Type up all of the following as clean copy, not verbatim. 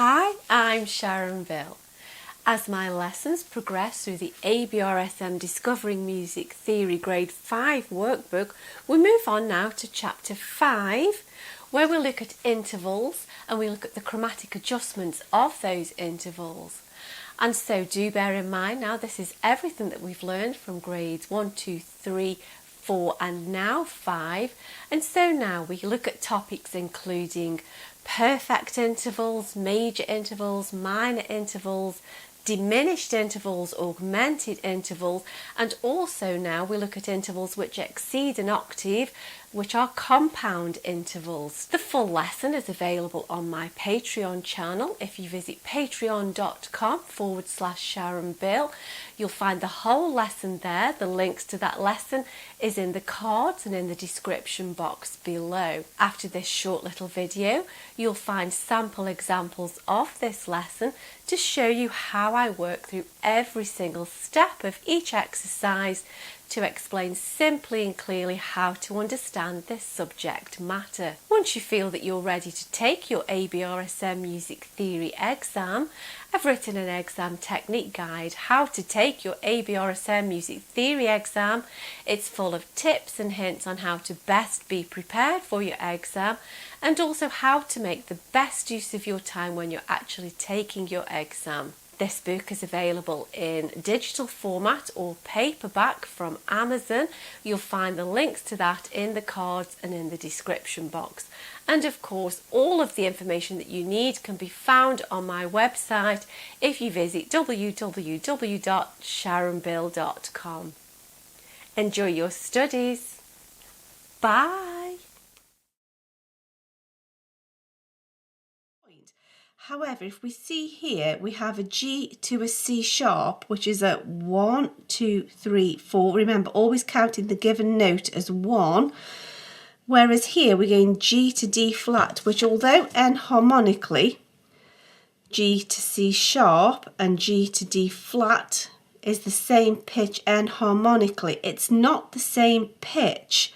Hi, I'm Sharon. As my lessons progress through the ABRSM Discovering Music Theory Grade 5 workbook, we move on now to Chapter 5, where we look at intervals and we look at the chromatic adjustments of those intervals. And so do bear in mind now this is everything that we've learned from grades 1, 2, 3, 4 and now 5. And so now we look at topics including perfect intervals, major intervals, minor intervals, diminished intervals, augmented intervals, and also now we look at intervals which exceed an octave, which are compound intervals. The full lesson is available on my Patreon channel. If you visit patreon.com/Sharon Bill, you'll find the whole lesson there. The links to that lesson is in the cards and in the description box below. After this short little video, you'll find sample examples of this lesson to show you how I work through every single step of each exercise to explain simply and clearly how to understand this subject matter. Once you feel that you're ready to take your ABRSM Music Theory exam, I've written an exam technique guide, how to take your ABRSM Music Theory exam. It's full of tips and hints on how to best be prepared for your exam and also how to make the best use of your time when you're actually taking your exam. This book is available in digital format or paperback from Amazon. You'll find the links to that in the cards and in the description box. And of course, all of the information that you need can be found on my website if you visit www.sharonbill.com. Enjoy your studies. Bye. However, if we see here, we have a G to a C sharp, which is a 1, 2, 3, 4. Remember, always counting the given note as 1. Whereas here, we're going G to D flat, which although enharmonically, G to C sharp and G to D flat is the same pitch enharmonically. It's not the same pitch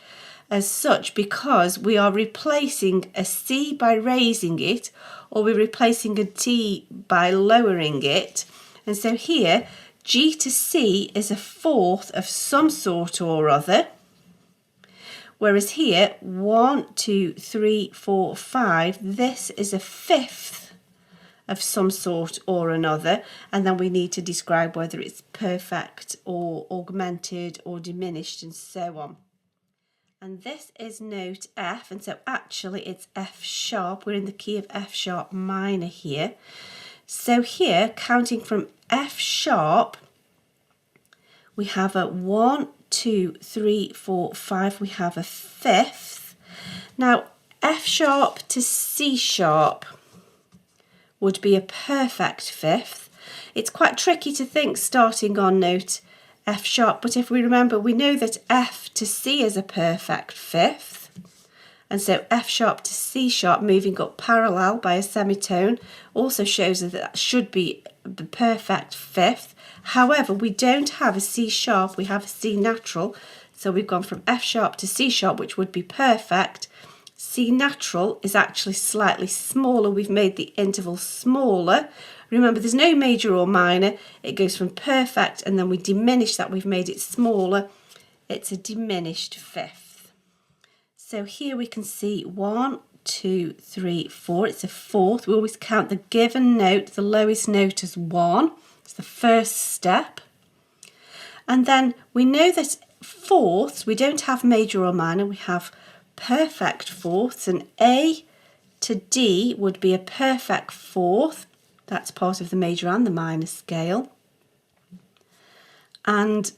as such because we are replacing a C by raising it, or we're replacing a D by lowering it. And so here, G to C is a fourth of some sort or other, whereas here, 1, 2, 3, 4, 5, this is a fifth of some sort or another, and then we need to describe whether it's perfect or augmented or diminished and so on. And this is note F, and so actually it's F sharp. We're in the key of F sharp minor here. So here, counting from F sharp, we have a 1, 2, 3, 4, 5. We have a fifth. Now, F sharp to C sharp would be a perfect fifth. It's quite tricky to think starting on note F sharp, but if we remember, we know that F to C is a perfect fifth, and so F sharp to C sharp moving up parallel by a semitone also shows that that should be the perfect fifth. However, we don't have a C sharp, we have a C natural, so we've gone from F sharp to C sharp, which would be perfect. C natural is actually slightly smaller. We've made the interval smaller. Remember, there's no major or minor. It goes from perfect and then we diminish that. We've made it smaller. It's a diminished fifth. So here we can see 1, 2, 3, 4. It's a fourth. We always count the given note, the lowest note, as 1. It's the first step. And then we know that fourths, we don't have major or minor. We have perfect fourths, and A to D would be a perfect fourth. That's part of the major and the minor scale. And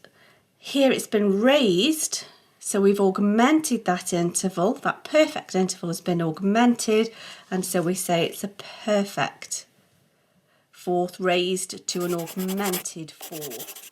here it's been raised, so we've augmented that interval. That perfect interval has been augmented, and so we say it's a perfect fourth raised to an augmented fourth.